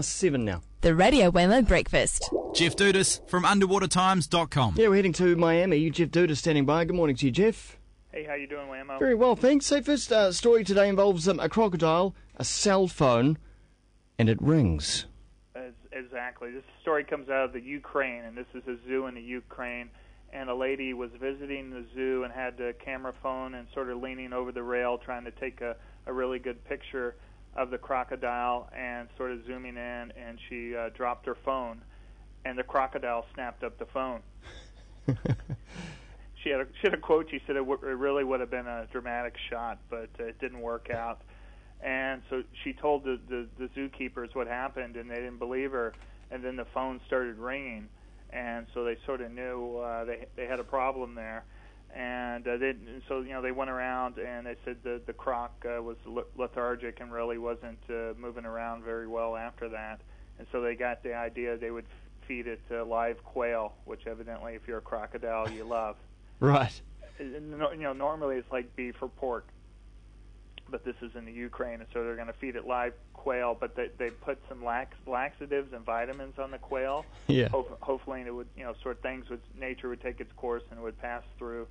7 now. The Radio Waymo Breakfast. Jeff Dudas from underwatertimes.com. Yeah, we're heading to Miami. Jeff Dudas standing by. Good morning to you, Jeff. Hey, how you doing, Waymo? Very well, thanks. So first story today involves a crocodile, a cell phone, and it rings. Exactly. This story comes out of the Ukraine, and this is a zoo in the Ukraine. And a lady was visiting the zoo and had the camera phone and sort of leaning over the rail trying to take a really good picture of the crocodile and sort of zooming in, and she dropped her phone, and the crocodile snapped up the phone. She had a quote. She said it really would have been a dramatic shot, but it didn't work out. And so she told the zookeepers what happened, and they didn't believe her. And then the phone started ringing, and so they sort of knew they had a problem there. And so they went around and they said the croc was lethargic and really wasn't moving around very well after that. And so they got the idea they would feed it live quail, which evidently, if you're a crocodile, you love. Right. Normally it's like beef or pork, but this is in the Ukraine, and so they're going to feed it live quail. But they put some laxatives and vitamins on the quail. Yeah. Hopefully it would, nature would take its course and it would pass through.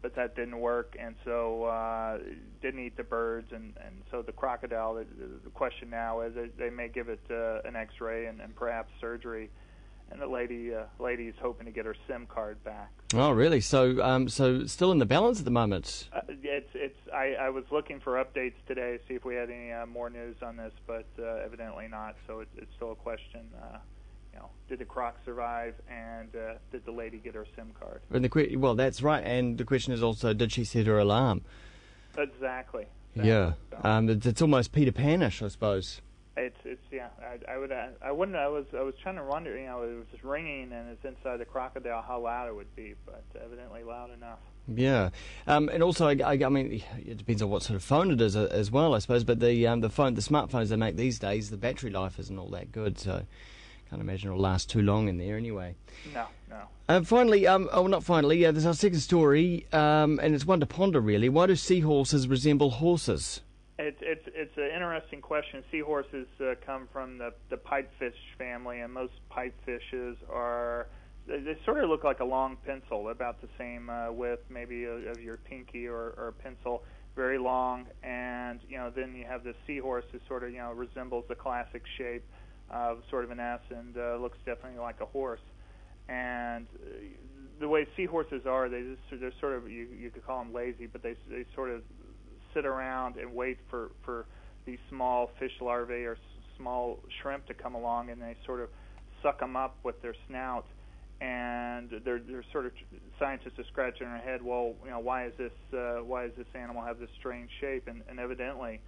But that didn't work, and so didn't eat the birds, and so the crocodile. The question now is they may give it an X-ray and perhaps surgery, and the lady is hoping to get her SIM card back. Oh, really? So still in the balance at the moment. I was looking for updates today to see if we had any more news on this, but evidently not. So it's still a question. Did the croc survive, and did the lady get her SIM card? And well, that's right. And the question is also, did she set her alarm? Exactly. Yeah. So. It's almost Peter Pan-ish, I suppose. It's yeah. I wouldn't. I was trying to wonder. It was just ringing, and it's inside the crocodile. How loud it would be, but evidently loud enough. Yeah, and also I mean, it depends on what sort of phone it is as well, I suppose. But the smartphones they make these days, the battery life isn't all that good, so. Can't imagine it'll last too long in there anyway. No. Finally, not finally, there's our second story, and it's one to ponder really. Why do seahorses resemble horses? It's an interesting question. Seahorses come from the pipefish family, and most pipefishes they sort of look like a long pencil, about the same width maybe of your pinky or a pencil, very long. And then you have the seahorse who sort of resembles the classic shape of sort of an S, and looks definitely like a horse. And the way seahorses are, they're sort of, you could call them lazy, but they sort of sit around and wait for these small fish larvae or small shrimp to come along, and they sort of suck them up with their snout. And they're sort of, scientists are scratching their head. Well, why does this animal have this strange shape? And evidently,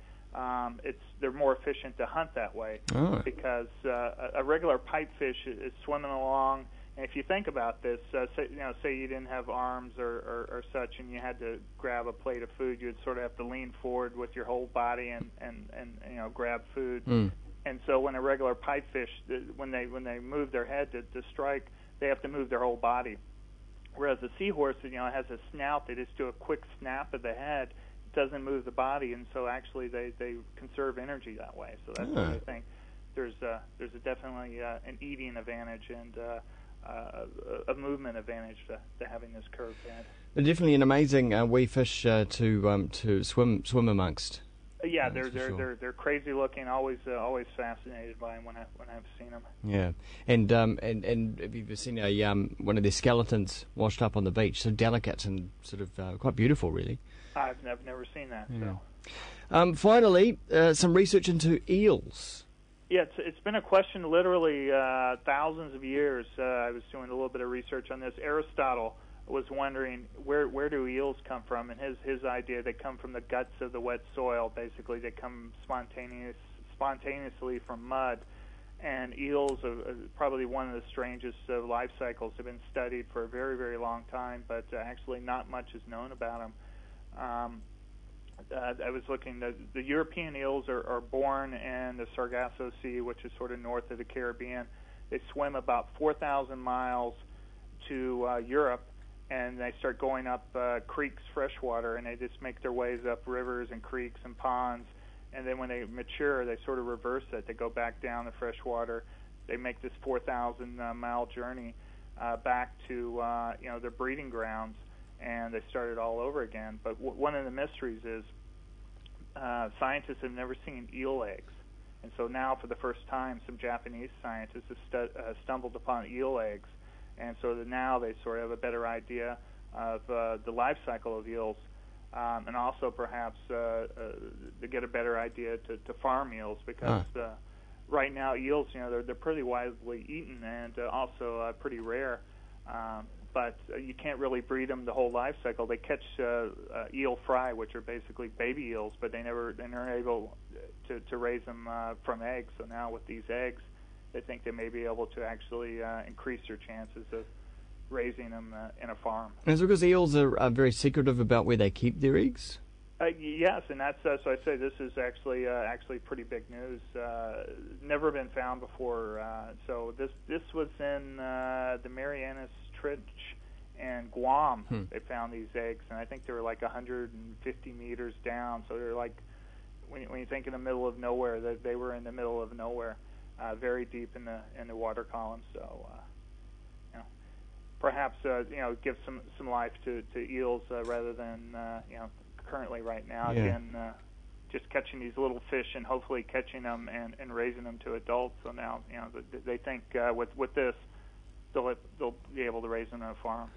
they're more efficient to hunt that way, because a regular pipefish is swimming along, and if you think about this, say you didn't have arms or such, and you had to grab a plate of food, you'd sort of have to lean forward with your whole body and grab food. And so when a regular pipefish, when they move their head to strike, they have to move their whole body. Whereas a seahorse, has a snout, they just do a quick snap of the head. Doesn't move the body, and so actually they conserve energy that way. So that's why I think there's definitely an eating advantage and a movement advantage to having this curved head. They're definitely an amazing wee fish to swim amongst. Yeah, they're crazy looking. Always fascinated by them when I've seen them. Yeah, and have you ever seen one of their skeletons washed up on the beach? So delicate and sort of quite beautiful, really. I've never seen that. Yeah. So. Finally, some research into eels. Yeah, it's been a question literally thousands of years. I was doing a little bit of research on this. Aristotle was wondering where do eels come from, and his idea, they come from the guts of the wet soil. Basically, they come spontaneously from mud. And eels are probably one of the strangest life cycles. Have been studied for a very, very long time, but actually not much is known about them. I was looking, the European eels are born in the Sargasso Sea, which is sort of north of the Caribbean. They swim about 4,000 miles to Europe, and they start going up creeks, freshwater, and they just make their ways up rivers and creeks and ponds, and then when they mature, they sort of reverse it. They go back down the freshwater. They make this 4,000-mile journey back to their breeding grounds, and they start it all over again. But one of the mysteries is scientists have never seen eel eggs. And so now, for the first time, some Japanese scientists have stumbled upon eel eggs. And so now they sort of have a better idea of the life cycle of eels, and also perhaps to get a better idea to farm eels, because right now eels, they're pretty widely eaten and also pretty rare. But you can't really breed them the whole life cycle. They catch eel fry, which are basically baby eels, but they're able to raise them from eggs. So now with these eggs, they think they may be able to actually increase their chances of raising them in a farm. And it's because eels are very secretive about where they keep their eggs? Yes, and that's so I say this is actually pretty big news. Never been found before. So this was in the Marianas Trench and Guam. They found these eggs, and I think they were like 150 meters down. So they're like, when you think in the middle of nowhere, they were in the middle of nowhere, very deep in the water column. So perhaps give some life to eels rather than currently right now. Yeah. Again, just catching these little fish and hopefully catching them and raising them to adults. So now they think with this they'll be able to raise them in a farm.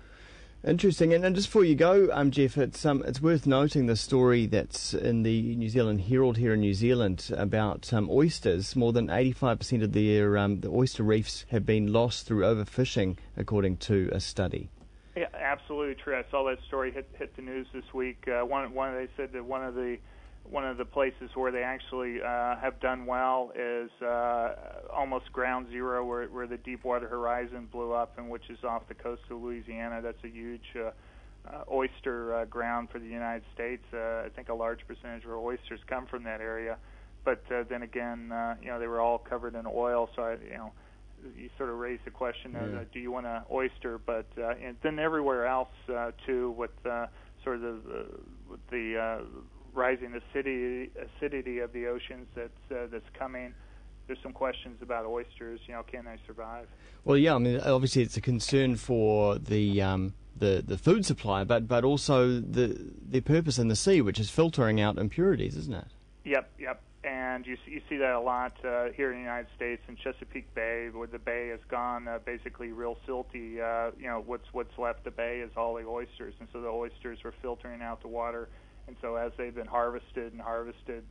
Interesting. And just before you go, Jeff, it's worth noting the story that's in the New Zealand Herald here in New Zealand about oysters. More than 85% of the oyster reefs have been lost through overfishing, according to a study. Yeah, absolutely true. I saw that story hit the news this week. They said that one of the places where they actually have done well is almost ground zero, where the Deepwater Horizon blew up, and which is off the coast of Louisiana. That's a huge oyster ground for the United States. I think a large percentage of our oysters come from that area. But then again, they were all covered in oil, so you sort of raise the question, do you want an oyster? But and then everywhere else too, with sort of the rising acidity of the oceans that's coming. There's some questions about oysters. Can they survive? Well, yeah. I mean, obviously, it's a concern for the food supply, but also the purpose in the sea, which is filtering out impurities, isn't it? Yep. And you see that a lot here in the United States in Chesapeake Bay, where the bay has gone basically real silty. What's left the bay is all the oysters, and so the oysters are filtering out the water. And so as they've been harvested,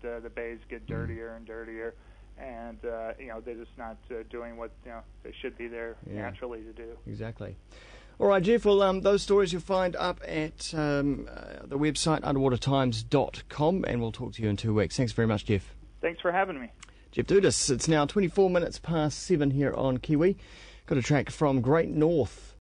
the bays get dirtier and dirtier, and they're just not doing what they should be there naturally to do. Exactly. All right, Jeff. Well, those stories you'll find up at the website underwatertimes.com, and we'll talk to you in 2 weeks. Thanks very much, Jeff. Thanks for having me. Jeff Dudas. It's now 24 minutes past 7 here on Kiwi. Got a track from Great North.